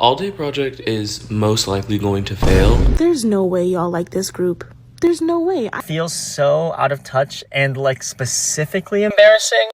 ALLDAY Project is most likely going to fail. There's no way y'all like this group. There's no way. I feel so out of touch and like specifically embarrassing.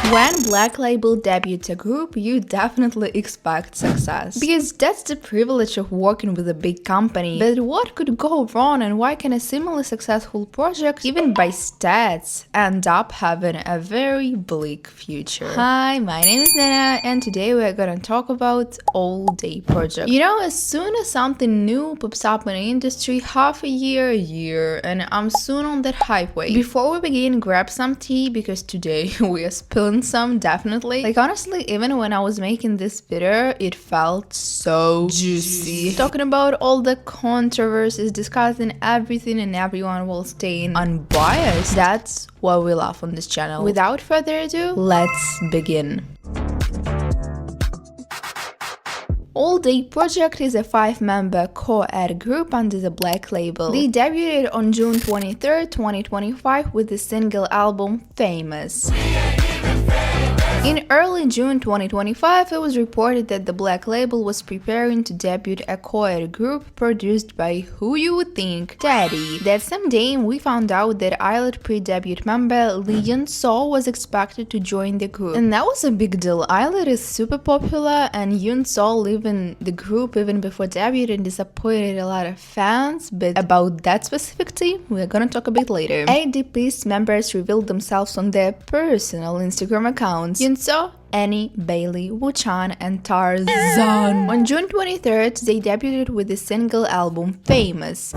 When Black Label debuts a group, you definitely expect success. Because that's the privilege of working with a big company. But what could go wrong, and why can a similarly successful project, even by stats, end up having a very bleak future? Hi, my name is Nana, and today we're gonna talk about ALLDAY Project. You know, as soon as something new pops up in the industry, half a year, and I'm soon on that hype wave. Before we begin, grab some tea, because today we are spilling some, definitely. Like, honestly, even when I was making this video, it felt so juicy. Talking about all the controversies, discussing everything and everyone while staying unbiased. That's what we love on this channel. Without further ado, let's begin. ALLDAY Project is a 5-member co-ed group under the Black Label. They debuted on June 23rd, 2025 with the single album Famous. In early June 2025, it was reported that the Black Label was preparing to debut a co-ed group produced by who you would think, Daddy. That same day, we found out that illit pre-debut member youngseo was expected to join the group. And that was a big deal. illit is super popular, and youngseo leaving the group even before debut and disappointed a lot of fans, but about that specific team, we're gonna talk a bit later. ADP's members revealed themselves on their personal Instagram accounts. youngseo, Annie, Bailey, woochan, and Tarzzan. On June 23rd, they debuted with the single album Famous.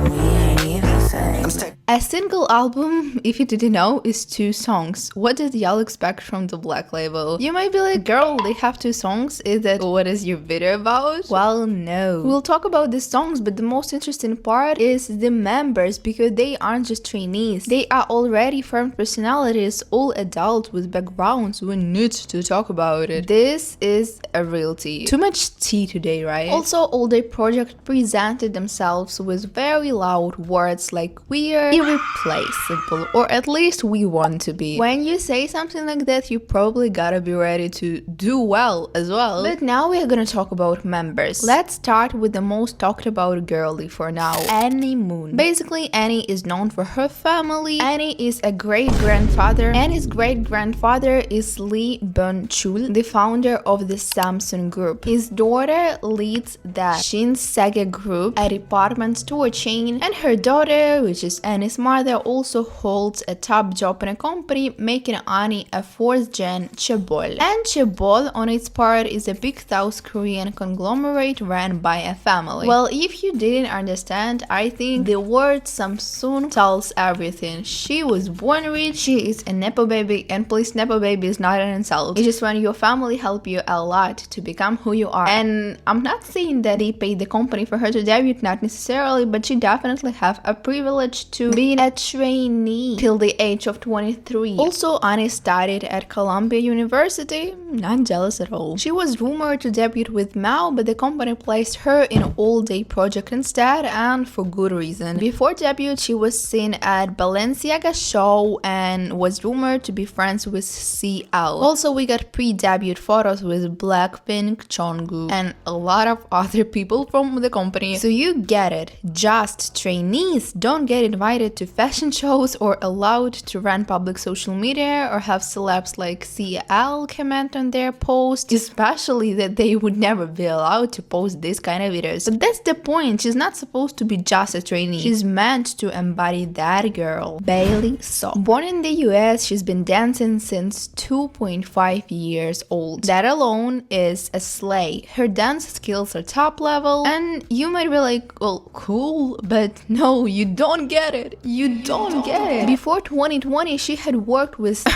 A single album, if you didn't know, is 2 songs. What did y'all expect from the Black Label? You might be like, girl, they have 2 songs. Is that what is your video about? Well, no. We'll talk about the songs, but the most interesting part is the members, because they aren't just trainees. They are already firm personalities, all adults with backgrounds. We need to talk about it. This is a real tea. Too much tea today, right? Also, ALLDAY Project presented themselves with very loud words like we're irreplaceable, or at least we want to be. When you say something like that, you probably gotta be ready to do well as well. But now we are gonna talk about members. Let's start with the most talked about girlie for now, Annie Moon. Basically, Annie is known for her family. Annie is a great-grandfather. Annie's great-grandfather is Lee Bun-chul, the founder of the Samsung Group. His daughter leads the Shinsegae Group, a department store chain, and her daughter, which is Annie's mother, also holds a top job in a company, making Annie a 4th-gen chaebol. And chaebol, on its part, is a big South Korean conglomerate ran by a family. Well, if you didn't understand, I think the word Samsung tells everything. She was born rich, she is a nepo baby, and please, nepo baby is not an insult. It's just when your family help you a lot to become who you are. And I'm not saying that they paid the company for her to debut, not necessarily, but she definitely have a privilege to being a trainee till the age of 23. Also, Annie studied at Columbia University. Not jealous at all. She was rumored to debut with Mao, but the company placed her in ALLDAY Project instead, and for good reason. Before debut, she was seen at Balenciaga show and was rumored to be friends with CL. Also, we got pre-debut photos with Blackpink, Jungkook, and a lot of other people from the company. So you get it. Just trainees don't get invited to fashion shows or allowed to run public social media or have celebs like CL comment on their posts, especially that they would never be allowed to post this kind of videos. But that's the point. She's not supposed to be just a trainee. She's meant to embody that girl. Bailey So. Born in the US, she's been dancing since 2.5 years old. That alone is a slay. Her dance skills are top level, and you might be like, well, cool, but no, you don't get it. You don't get it. Before 2020, she had worked with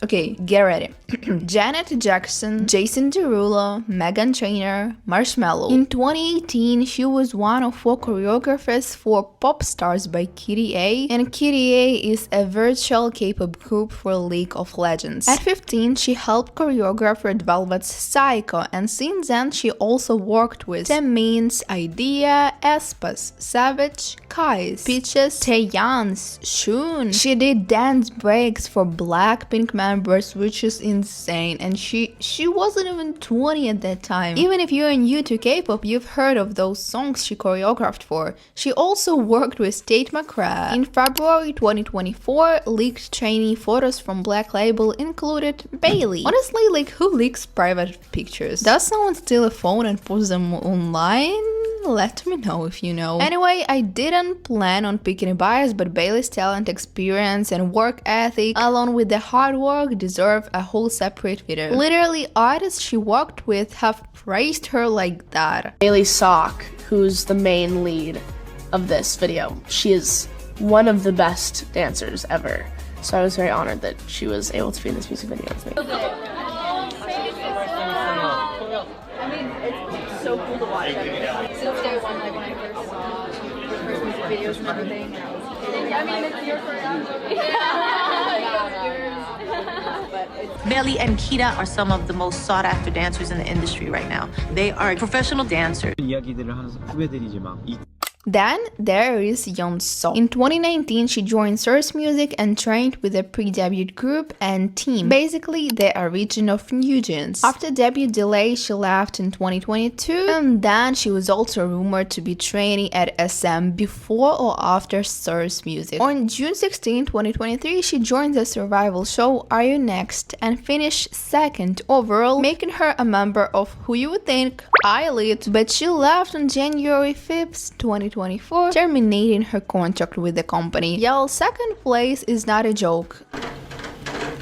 okay, get ready. Janet Jackson, Jason Derulo, Meghan Trainor, Marshmello. In 2018, she was one of 4 choreographers for Pop Stars by Kitty A, and Kitty A is a virtual K-pop group for League of Legends. At 15, she helped choreograph Red Velvet's Psycho, and since then, she also worked with Taemin's Idea, Espas, Savage, Kai's, Peaches, Taeyeon's, Shun. She did dance breaks for Blackpink members, which is insane. insane, and she wasn't even 20 at that time. Even if you're new to K-pop, you've heard of those songs she choreographed for. She also worked with Tate McRae. In February 2024, leaked trainee photos from Black Label included Bailey. Honestly, like, who leaks private pictures? Does someone steal a phone and post them online? Let me know if you know. Anyway, I didn't plan on picking a bias, but Bailey's talent, experience, and work ethic, along with the hard work, deserve a whole separate video. Literally, artists she worked with have praised her like that. Bailey Sock, who's the main lead of this video, she is one of the best dancers ever. So I was very honored that she was able to be in this music video with me. I mean, it's so cool to watch everything. Since day one, like when I first saw your first music videos and everything, and I was kidding. I mean, it's your choreography. Bailey and Kita are some of the most sought after dancers in the industry right now. They are professional dancers. Then there is youngseo. In 2019, she joined Source Music and trained with a pre-debut group and team, basically the origin of NEWJEANS. After debut delay, she left in 2022, and then she was also rumored to be training at SM before or after Source Music. On June 16, 2023, she joined the survival show Are You Next and finished second overall, making her a member of who you would think illit, but she left on January 5th, 2024, terminating her contract with the company. Y'all, second place is not a joke.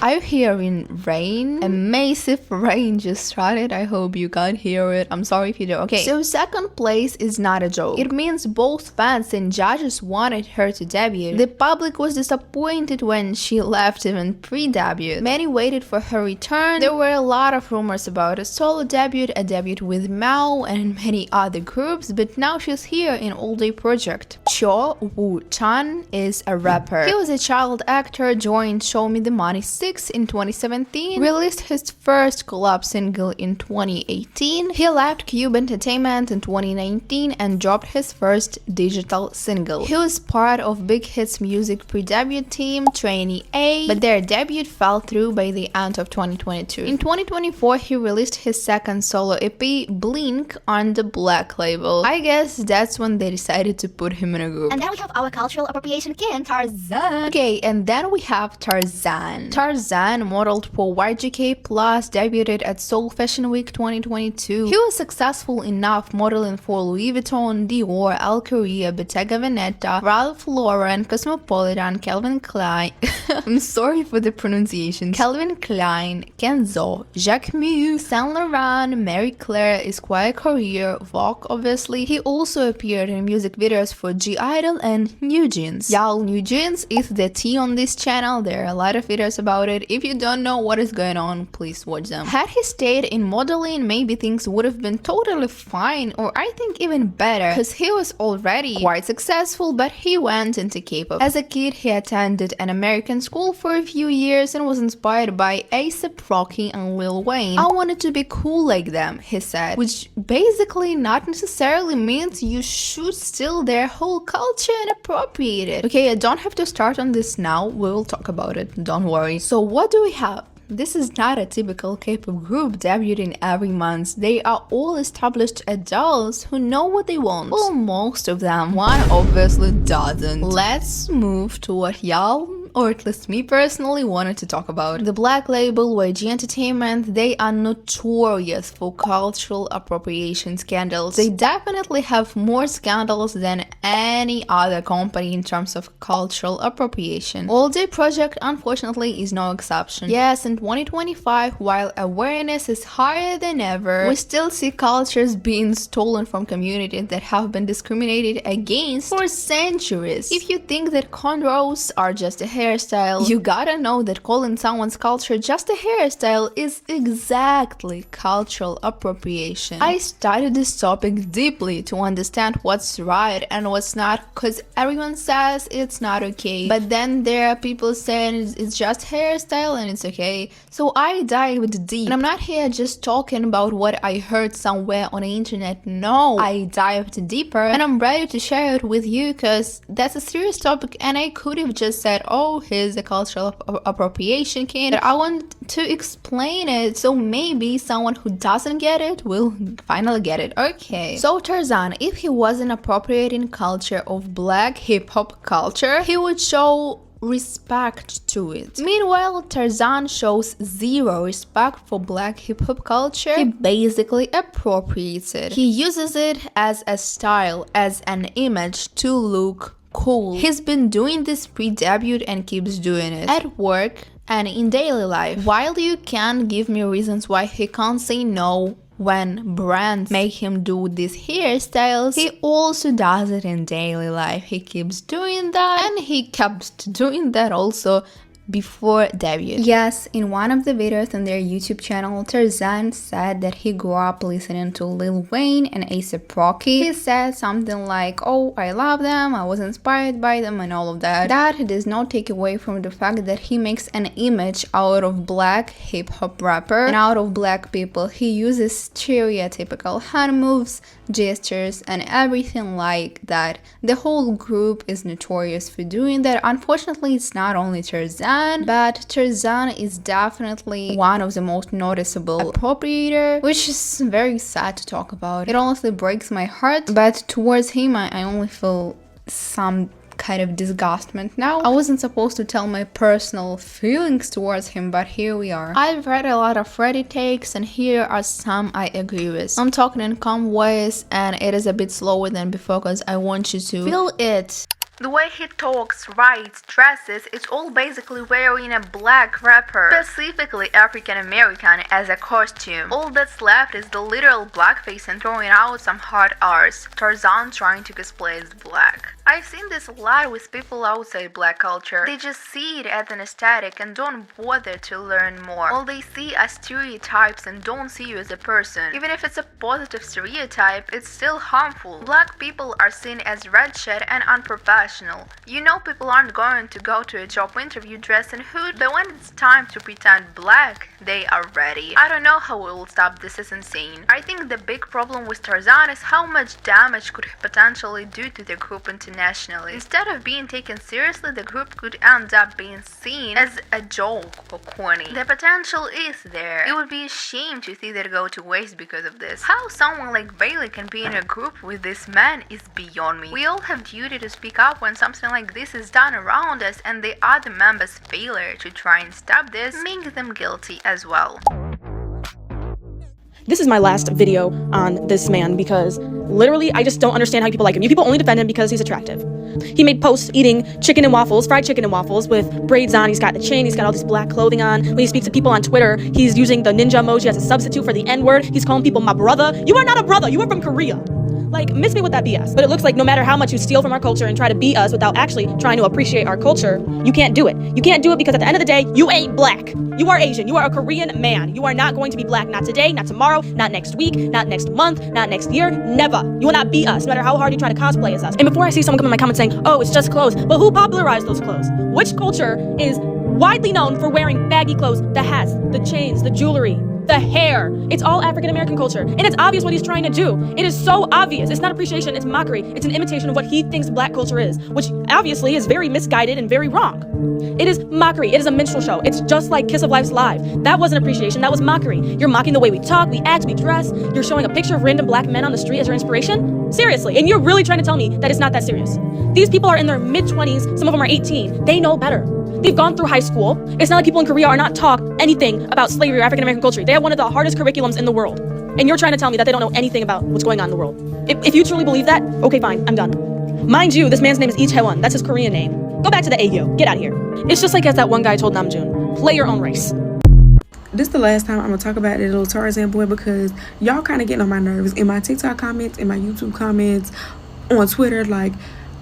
Are you hearing rain? A massive rain just started. I hope you can't hear it. I'm sorry if you do. Okay, so second place is not a joke. It means both fans and judges wanted her to debut. The public was disappointed when she left even pre-debut. Many waited for her return. There were a lot of rumors about a solo debut, a debut with Mao and many other groups, but now she's here in ALLDAY Project. Woochan is a rapper. He was a child actor, joined Show Me the Money in 2017, released his first collab single in 2018. He left Cube Entertainment in 2019 and dropped his first digital single. He was part of Big Hits Music pre-debut team Trainee A, but their debut fell through by the end of 2022. In 2024, he released his second solo EP, Blink, on the Black Label. I guess that's when they decided to put him in a group. And then we have our cultural appropriation king, Tarzzan. Okay, and then we have Tarzzan. Tarzzan, modeled for YGK Plus, debuted at Seoul Fashion Week 2022. He was successful enough modeling for Louis Vuitton, Dior, Alcaria, Bottega Veneta, Ralph Lauren, Cosmopolitan, Calvin Klein. I'm sorry for the pronunciation. Calvin Klein, Kenzo, Jacques Miu, Saint Laurent, Marie Claire, Esquire Career, Vogue, obviously. He also appeared in music videos for G-Idol and NEWJEANS. Y'all, NEWJEANS is the tea on this channel. There are a lot of videos about it. If you don't know what is going on, please watch them. Had he stayed in modeling, maybe things would have been totally fine, or I think even better, because he was already quite successful, but he went into K-pop. As a kid, he attended an American school for a few years and was inspired by A$AP Rocky and Lil Wayne. I wanted to be cool like them, he said, which basically not necessarily means you should steal their whole culture and appropriate it. Okay, I don't have to start on this now, we will talk about it, don't worry. So what do we have? This is not a typical K-pop group debuting every month. They are all established adults who know what they want. Well, most of them. One obviously doesn't. Let's move to what y'all, or at least me personally, wanted to talk about. The Black Label, YG Entertainment, they are notorious for cultural appropriation scandals. They definitely have more scandals than any other company in terms of cultural appropriation. ALLDAY Project, unfortunately, is no exception. Yes, in 2025, while awareness is higher than ever, we still see cultures being stolen from communities that have been discriminated against for centuries. If you think that cornrows are just a hairstyle, you gotta know that calling someone's culture just a hairstyle is exactly cultural appropriation. I studied this topic deeply to understand what's right and what's not, because everyone says it's not okay, but then there are people saying it's just hairstyle and it's okay. So I dived deep, and I'm not here just talking about what I heard somewhere on the internet. No, I dived deeper and I'm ready to share it with you, because that's a serious topic and I could have just said, oh show he's a cultural appropriation king. I want to explain it so maybe someone who doesn't get it will finally get it. Okay, so Tarzan, if he wasn't appropriating culture of black hip-hop culture, he would show respect to it. Meanwhile, Tarzan shows zero respect for black hip-hop culture. He basically appropriates it. He uses it as a style, as an image to look cool. He's been doing this pre-debut and keeps doing it at work and in daily life. While you can give me reasons why he can't say no when brands make him do these hairstyles, he also does it in daily life. He keeps doing that, and he kept doing that also before debut. Yes, in one of the videos on their YouTube channel, Tarzan said that he grew up listening to Lil Wayne and A$AP Rocky. He said something like, oh, I love them, I was inspired by them and all of that. That does not take away from the fact that he makes an image out of black hip-hop rapper and out of black people. He uses stereotypical hand moves, gestures, and everything like that. The whole group is notorious for doing that. Unfortunately, it's not only Tarzan, but Tarzan is definitely one of the most noticeable appropriator, which is very sad to talk about. It honestly breaks my heart, but towards him I only feel some kind of disgustment now. I wasn't supposed to tell my personal feelings towards him, but here we are. I've read a lot of Reddit takes, and here are some I agree with. I'm talking in calm voice, and it is a bit slower than before because I want you to feel it. The way he talks, writes, dresses, it's all basically wearing a black rapper, specifically African American, as a costume. All that's left is the literal blackface and throwing out some hard R's. Tarzan trying to cosplay as black. I've seen this a lot with people outside black culture. They just see it as an aesthetic and don't bother to learn more. All they see are stereotypes and don't see you as a person. Even if it's a positive stereotype, it's still harmful. Black people are seen as wretched and unprofessional. You know people aren't going to go to a job interview dressed in hood, but when it's time to pretend black, they are ready. I don't know how we will stop this, is insane. I think the big problem with Tarzan is how much damage could he potentially do to the group internationally. Instead of being taken seriously, the group could end up being seen as a joke or corny. The potential is there. It would be a shame to see that go to waste because of this. How someone like Bailey can be in a group with this man is beyond me. We all have duty to speak up when something like this is done around us, and the other members' failure to try and stop this makes them guilty as well. This is my last video on this man because literally I just don't understand how people like him. You people only defend him because he's attractive. He made posts eating chicken and waffles, fried chicken and waffles with braids on. He's got the chain, he's got all this black clothing on. When he speaks to people on Twitter, he's using the ninja emoji as a substitute for the N-word. He's calling people my brother. You are not a brother, you are from Korea. Like, miss me with that BS. But it looks like no matter how much you steal from our culture and try to be us without actually trying to appreciate our culture, you can't do it. You can't do it because at the end of the day, you ain't black. You are Asian. You are a Korean man. You are not going to be black. Not today, not tomorrow, not next week, not next month, not next year. Never. You will not be us, no matter how hard you try to cosplay as us. And before I see someone come in my comments saying, oh, it's just clothes. But who popularized those clothes? Which culture is widely known for wearing baggy clothes, the hats, the chains, the jewelry, the hair? It's all African American culture, and it's obvious what he's trying to do. It is so obvious. It's not appreciation, it's mockery. It's an imitation of what he thinks black culture is, which obviously is very misguided and very wrong. It is mockery. It is a minstrel show. It's just like Kiss of Life's Live. That wasn't appreciation, that was mockery. You're mocking the way we talk, we act, we dress. You're showing a picture of random black men on the street as your inspiration? Seriously, and you're really trying to tell me that it's not that serious. These people are in their mid-20s, some of them are 18. They know better. They've gone through high school. It's not like people in Korea are not taught anything about slavery or African American culture. They have one of the hardest curriculums in the world. And you're trying to tell me that they don't know anything about what's going on in the world. If you truly believe that, okay, fine, I'm done. Mind you, this man's name is Lee. That's his Korean name. Go back to the AU. Get out of here. It's just like as that one guy told Namjoon, play your own race. This is the last time I'm gonna talk about that little Tarzan boy because y'all kind of getting on my nerves in my TikTok comments, in my YouTube comments, on Twitter. Like,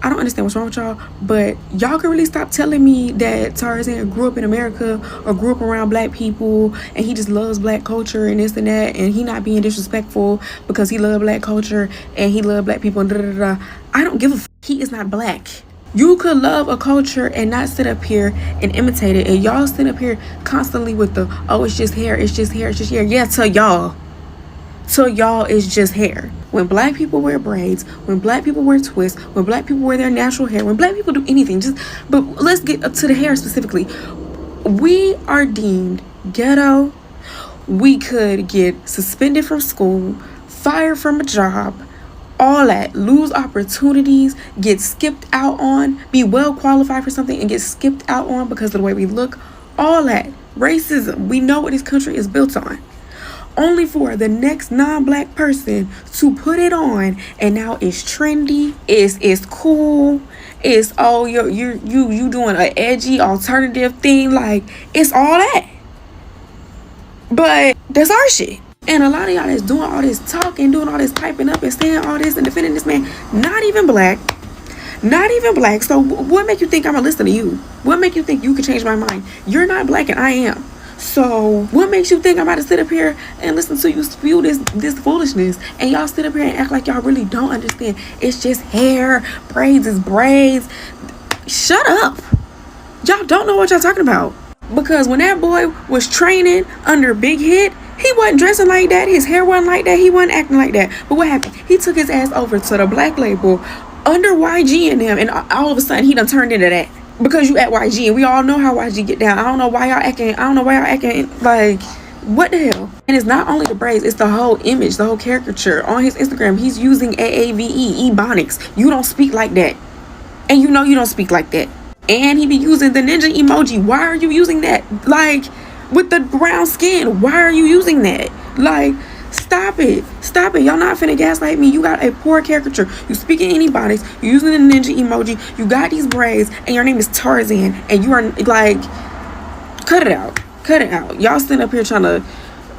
I don't understand what's wrong with y'all, but y'all can really stop telling me that Tarzan grew up in America or grew up around black people and he just loves black culture and this and that, and he not being disrespectful because he love black culture and he love black people and da da da. I don't give a f. He is not black. You could love a culture and not sit up here and imitate it, and y'all sit up here constantly with the, oh, it's just hair, it's just hair, it's just hair. Yeah, to y'all. to y'all is just hair. When black people wear braids, when black people wear twists, when black people wear their natural hair, when black people do anything, but let's get to the hair specifically. We are deemed ghetto. We could get suspended from school, fired from a job, all that, lose opportunities, get skipped out on, be well qualified for something and get skipped out on because of the way we look, all that. Racism, we know what this country is built on. Only for the next non-black person to put it on, and now it's trendy, it's cool, it's you doing an edgy alternative thing, like it's all that. But that's our shit. And a lot of y'all that's doing all this talking, doing all this piping up and saying all this and defending this man, not even black. So what make you think I'm gonna listen to you? What make you think you could change my mind? You're not black and I am. So what makes you think I'm about to sit up here and listen to you spew this foolishness, and y'all sit up here and act like y'all really don't understand? It's just hair, braids is braids. Shut up. Y'all don't know what y'all talking about. Because when that boy was training under Big Hit, he wasn't dressing like that, his hair wasn't like that, he wasn't acting like that. But what happened? He took his ass over to the black label under YG and them, and all of a sudden he done turned into that. Because you at YG, and we all know how YG get down. I don't know why y'all acting like, what the hell? And it's not only the braids, it's the whole image, the whole caricature. On his Instagram, he's using AAVE, Ebonics. You don't speak like that. And you know you don't speak like that. And he be using the ninja emoji. Why are you using that? Like, with the brown skin, why are you using that? Like, stop it. Y'all not finna gaslight me. You got a poor caricature. You speaking anybody's. You using the ninja emoji. You got these braids, and your name is Tarzan. And you are like, cut it out. Y'all sitting up here trying to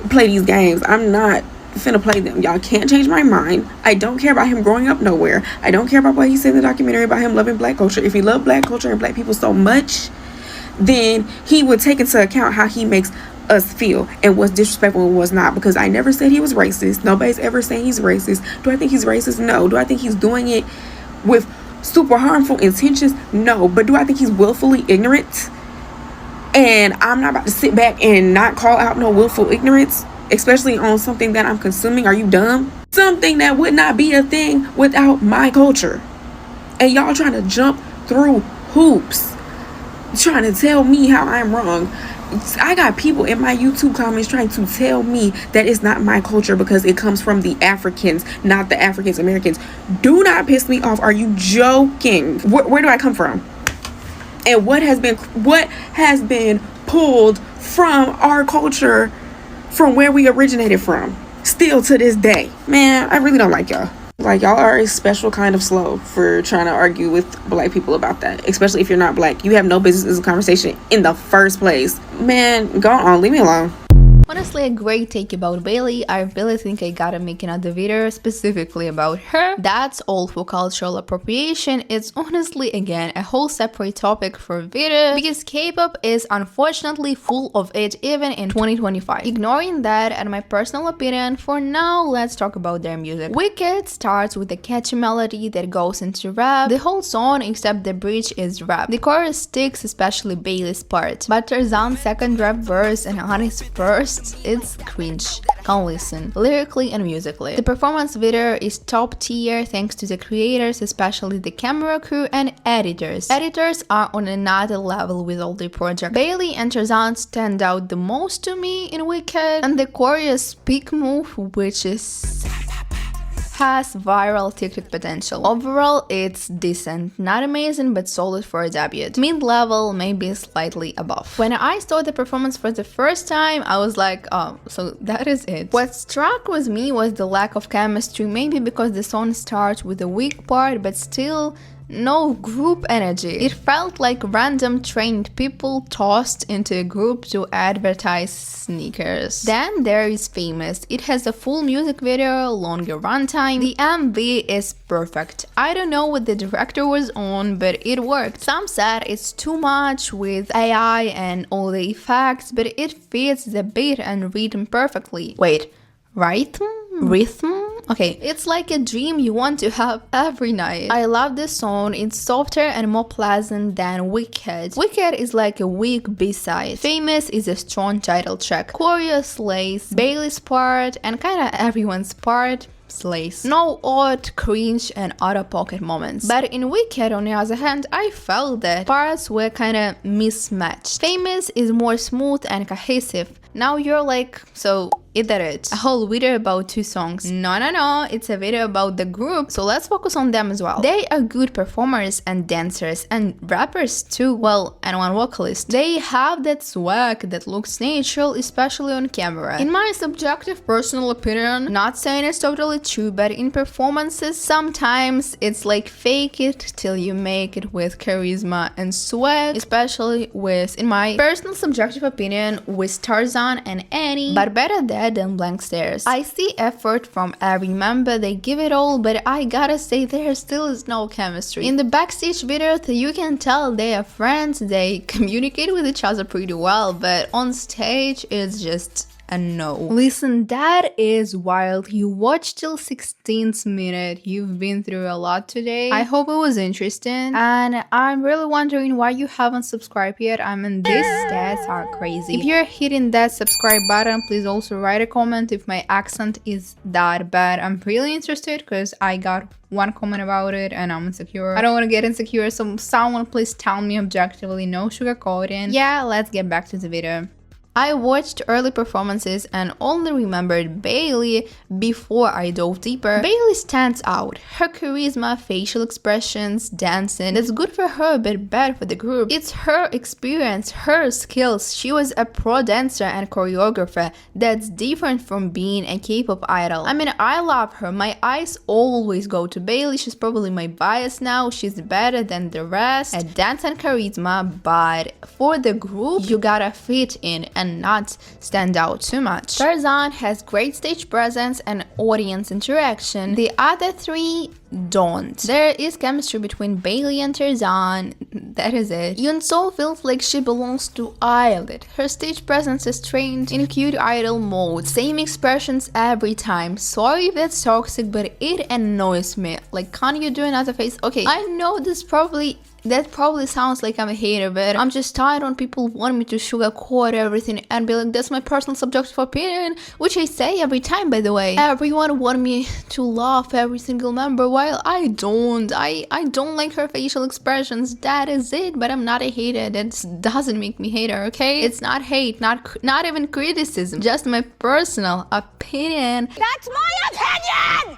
play these games. I'm not finna play them. Y'all can't change my mind. I don't care about him growing up nowhere. I don't care about what he said in the documentary about him loving black culture. If he loved black culture and black people so much, then he would take into account how he makes us feel and what's disrespectful and what's not. Because I never said he was racist. Nobody's ever saying he's racist. Do I think he's racist? No. Do I think he's doing it with super harmful intentions? No. But do I think he's willfully ignorant? And I'm not about to sit back and not call out no willful ignorance, especially on something that I'm consuming. Are you dumb? Something that would not be a thing without my culture. And y'all trying to jump through hoops, trying to tell me how I'm wrong. I got people in my YouTube comments trying to tell me that it's not my culture because it comes from the Africans, not the Africans Americans. Do not piss me off. Are you joking? Where do I come from? And what has been pulled from our culture, from where we originated from, still to this day? Man, I really don't like y'all. Like, y'all are a special kind of slow for trying to argue with black people about that, especially if you're not black. You have no business in a conversation in the first place. Man, go on, leave me alone. Honestly, a great take about Bailey. I really think I gotta make another video specifically about her. That's all for cultural appropriation. It's honestly, again, a whole separate topic for video because K-pop is unfortunately full of it even in 2025. Ignoring that and my personal opinion, for now, let's talk about their music. Wicked starts with a catchy melody that goes into rap. The whole song except the bridge is rap. The chorus sticks, especially Bailey's part. But Tarzzan's second rap verse and Honey's first, it's cringe. Can't listen, lyrically and musically. The performance video is top tier thanks to the creators, especially the camera crew and editors. Editors are on another level with ALLDAY PROJECT. Bailey and Tarzzan stand out the most to me in Wicked, and the chorus peak move, which has viral TikTok potential. Overall, it's decent. Not amazing, but solid for a debut. Mid-level, maybe slightly above. When I saw the performance for the first time, I was like, oh, so that is it. What struck with me was the lack of chemistry, maybe because the song starts with a weak part, but still no group energy. It felt like random trained people tossed into a group to advertise sneakers. Then there is Famous. It has a full music video, longer runtime. The MV is perfect. I don't know what the director was on, but it worked. Some said it's too much with AI and all the effects, but it fits the beat and rhythm perfectly. Wait, rhythm? Rhythm? Okay, it's like a dream you want to have every night. I love this song. It's softer and more pleasant than Wicked. Wicked is like a weak B-side. Famous is a strong title track. Choreo slays, Bailey's part, and kinda everyone's part slays. No odd, cringe, and out-of-pocket moments. But in Wicked, on the other hand, I felt that parts were kinda mismatched. Famous is more smooth and cohesive. Now you're like, so is that it? A whole video about 2 songs. No, it's a video about the group, so let's focus on them as well. They are good performers and dancers and rappers too, well, and one vocalist. They have that swag that looks natural, especially on camera. In my subjective personal opinion, not saying it's totally true, but in performances, sometimes it's like fake it till you make it with charisma and swag, especially with, in my personal subjective opinion, with Tarzan and Annie, but better that than blank stares. I see effort from every member, they give it all, but I gotta say there still is no chemistry. In the backstage videos, you can tell they are friends, they communicate with each other pretty well, but on stage it's just a no. Listen, that is wild. You watched till 16th minute. You've been through a lot today. I hope it was interesting, and I'm really wondering why you haven't subscribed yet. I mean, these stats are crazy. If you're hitting that subscribe button, please also write a comment if my accent is that bad. I'm really interested because I got one comment about it and I'm insecure. I don't want to get insecure, so someone please tell me objectively, no sugarcoating. Yeah, let's get back to the video. I watched early performances and only remembered Bailey before I dove deeper. Bailey stands out. Her charisma, facial expressions, dancing, that's good for her but bad for the group. It's her experience, her skills. She was a pro dancer and choreographer. That's different from being a K-pop idol. I mean, I love her. My eyes always go to Bailey. She's probably my bias now. She's better than the rest at dance and charisma, but for the group, you gotta fit in and not stand out too much. Tarzan has great stage presence and audience interaction. The other 3 don't. There is chemistry between Bailey and Tarzan. That is it. Youngseo feels like she belongs to illit. Her stage presence is trained in cute idol mode. Same expressions every time. Sorry if that's toxic, but it annoys me. Like, can't you do another face? Okay, I know that probably sounds like I'm a hater, but I'm just tired on people wanting me to sugarcoat everything and be like, that's my personal subjective opinion, which I say every time, by the way. Everyone want me to laugh every single member, while I don't. I don't like her facial expressions, that is it, but I'm not a hater. That doesn't make me hater, okay? It's not hate, not even criticism, just my personal opinion. That's my opinion!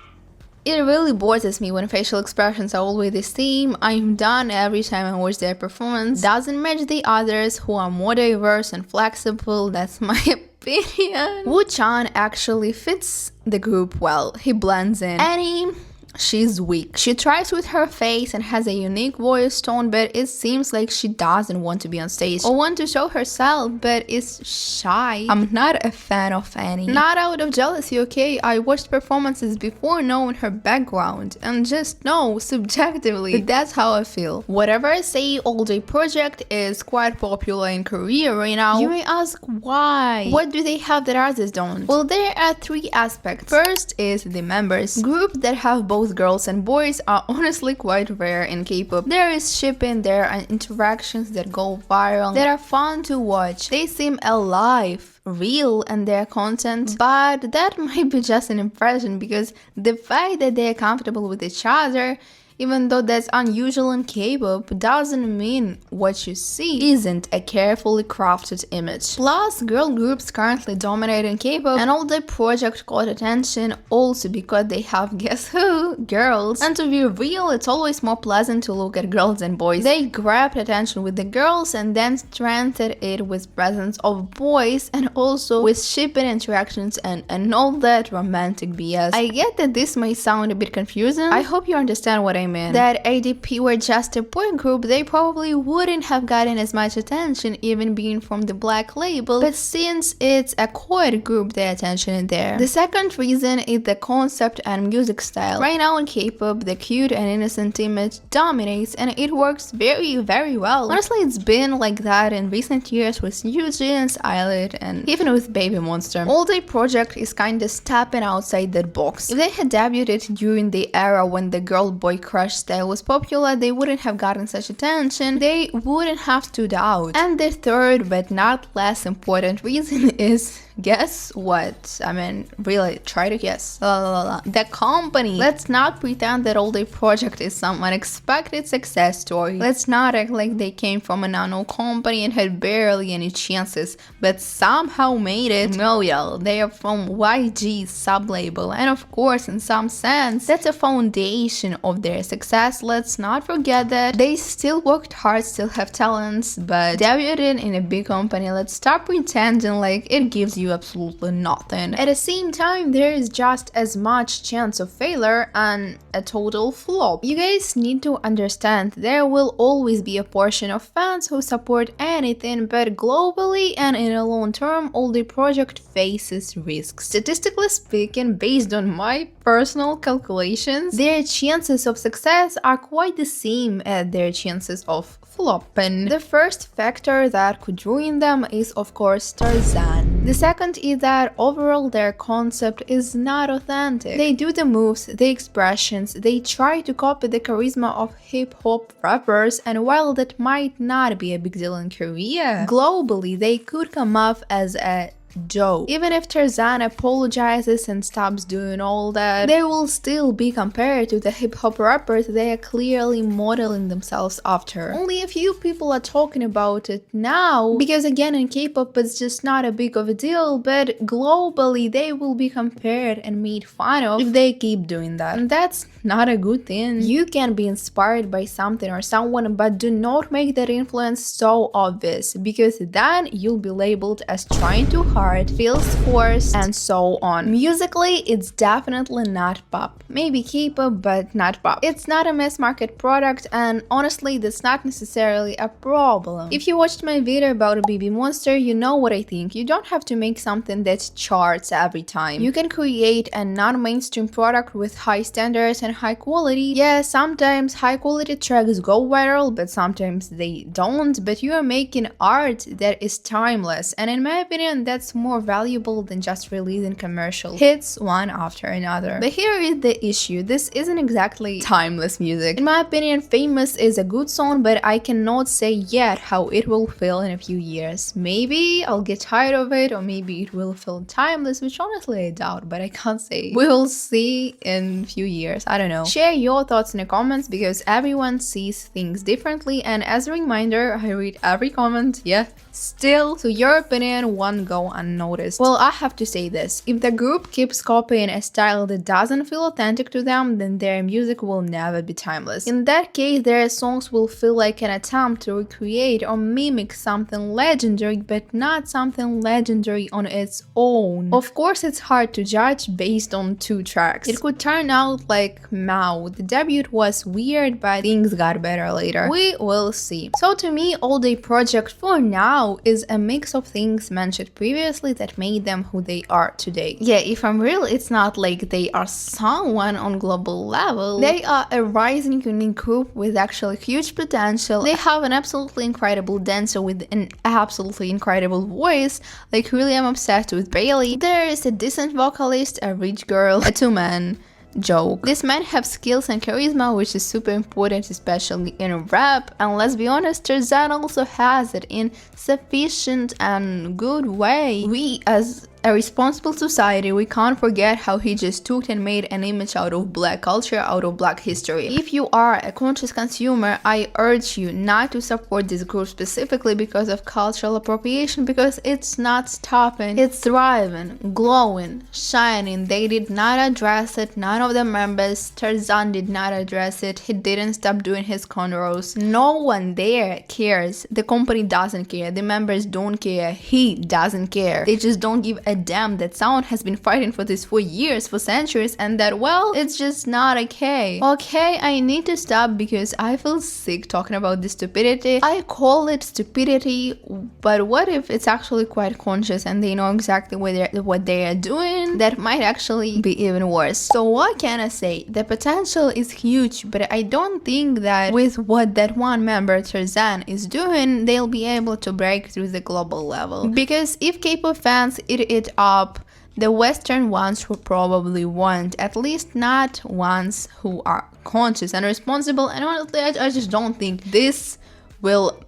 It really bores me when facial expressions are always the same. I'm done every time I watch their performance. Doesn't match the others who are more diverse and flexible, that's my opinion. Woochan actually fits the group well. He blends in. Annie, she's weak. She tries with her face and has a unique voice tone, but it seems like she doesn't want to be on stage or want to show herself, but is shy. I'm not a fan of Annie. Not out of jealousy, okay? I watched performances before knowing her background and just know subjectively that's how I feel. Whatever I say, ALLDAY Project is quite popular in Korea right now. You may ask why? What do they have that others don't? Well, there are 3 aspects. First is the members. Groups that have both girls and boys are honestly quite rare in K-pop. There is shipping, there are interactions that go viral, that are fun to watch. They seem alive, real in their content, but that might be just an impression, because the fact that they are comfortable with each other, even though that's unusual in K-pop, doesn't mean what you see isn't a carefully crafted image. Plus, girl groups currently dominate in K-pop, and ALLDAY Project caught attention also because they have, guess who? Girls. And to be real, it's always more pleasant to look at girls than boys. They grabbed attention with the girls and then strengthened it with presence of boys and also with shipping interactions and all that romantic BS. I get that this may sound a bit confusing. I hope you understand what I mean. That ADP were just a boy group, they probably wouldn't have gotten as much attention even being from the black label, but since it's a co-ed group, the attention is there. The second reason is the concept and music style. Right now in K-pop, the cute and innocent image dominates and it works very, very well. Honestly, it's been like that in recent years with NEWJEANS, illit, and even with Baby Monster. ALLDAY Project is kinda stepping outside that box. If they had debuted during the era when the girl-boy crush style was popular, they wouldn't have gotten such attention, they wouldn't have stood out. And the third but not less important reason is, guess what? I mean, really, try to guess. The company. Let's not pretend that ALLDAY Project is some unexpected success story. Let's not act like they came from an unknown company and had barely any chances, but somehow made it. No, y'all, they are from YG's sub-label, and of course, in some sense, that's a foundation of their success. Let's not forget that they still worked hard, still have talents, but debuted in a big company. Let's stop pretending like it gives you absolutely nothing. At the same time, there is just as much chance of failure and a total flop. You guys need to understand there will always be a portion of fans who support anything, but globally and in a long term, ALLDAY Project faces risks. Statistically speaking, based on my personal calculations, their chances of success are quite the same as their chances of flopping. The first factor that could ruin them is of course tarzzan. The second is that overall their concept is not authentic. They do the moves, the expressions, they try to copy the charisma of hip-hop rappers, and while that might not be a big deal in Korea, globally they could come off as a joke. Even if tarzzan apologizes and stops doing all that, they will still be compared to the hip-hop rappers they are clearly modeling themselves after. Only a few people are talking about it now, because again in K-pop it's just not a big of a deal, but globally they will be compared and made fun of if they keep doing that. And that's not a good thing. You can be inspired by something or someone, but do not make that influence so obvious, because then you'll be labeled as trying too hard, feels forced, and so on. Musically, it's definitely not pop. Maybe K-pop, but not pop. It's not a mass market product, and honestly, that's not necessarily a problem. If you watched my video about Baby Monster, you know what I think. You don't have to make something that charts every time. You can create a non-mainstream product with high standards and high quality. Yeah, sometimes high quality tracks go viral, but sometimes they don't, but you are making art that is timeless, and in my opinion, that's more valuable than just releasing commercial hits one after another. But here is the issue. This isn't exactly timeless music. In my opinion, Famous is a good song, but I cannot say yet how it will feel in a few years. Maybe I'll get tired of it, or maybe it will feel timeless, which honestly I doubt, but I can't say. We will see in a few years. I don't know. Share your thoughts in the comments, because everyone sees things differently, and as a reminder, I read every comment. Yeah, still, so your opinion won't go unnoticed. Well, I have to say this. If the group keeps copying a style that doesn't feel authentic to them, then their music will never be timeless. In that case, their songs will feel like an attempt to recreate or mimic something legendary, but not something legendary on its own. Of course, it's hard to judge based on 2 tracks. It could turn out like Mao. The debut was weird, but things got better later. We will see. So to me, ALLDAY Project for now is a mix of things mentioned previously that made them who they are today. Yeah, if I'm real, it's not like they are someone on global level. They are a rising unique group with actually huge potential. They have an absolutely incredible dancer with an absolutely incredible voice. Like, really, I'm obsessed with Bailey. There is a decent vocalist, a rich girl, a 2-man joke. These men have skills and charisma, which is super important, especially in rap, and let's be honest, tarzzan also has it in sufficient and good way. We as a responsible society, we can't forget how he just took and made an image out of black culture, out of black history. If you are a conscious consumer, I urge you not to support this group specifically because of cultural appropriation, because it's not stopping. It's thriving, glowing, shining. They did not address it. None of the members. tarzzan did not address it. He didn't stop doing his cornrows. No one there cares. The company doesn't care. The members don't care. He doesn't care. They just don't give a that damn, that sound has been fighting for this for years, for centuries, and that, well, it's just not okay. Okay, I need to stop because I feel sick talking about this stupidity. I call it stupidity, but what if it's actually quite conscious and they know exactly what they are doing? That might actually be even worse. So what can I say? The potential is huge, but I don't think that with what that one member tarzzan is doing, they'll be able to break through the global level. Because if K-pop fans eat it up, the Western ones who probably won't, at least not ones who are conscious and responsible, and honestly, I just don't think this will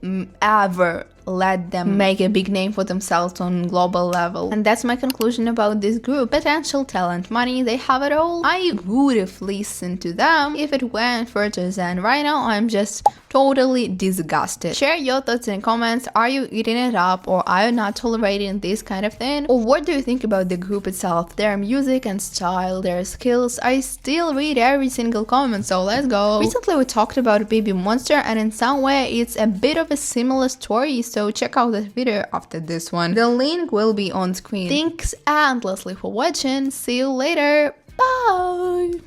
ever let them make a big name for themselves on global level. And that's my conclusion about this group. Potential, talent, money, they have it all. I would have listened to them if it went for tarzzan. Right now, I'm just totally disgusted. Share your thoughts in the comments. Are you eating it up, or are you not tolerating this kind of thing? Or what do you think about the group itself, their music and style, their skills? I still read every single comment, so let's go. Recently we talked about Baby Monster, and in some way it's a bit of a similar story, so check out that video after this one. The link will be on screen. Thanks endlessly for watching. See you later. Bye!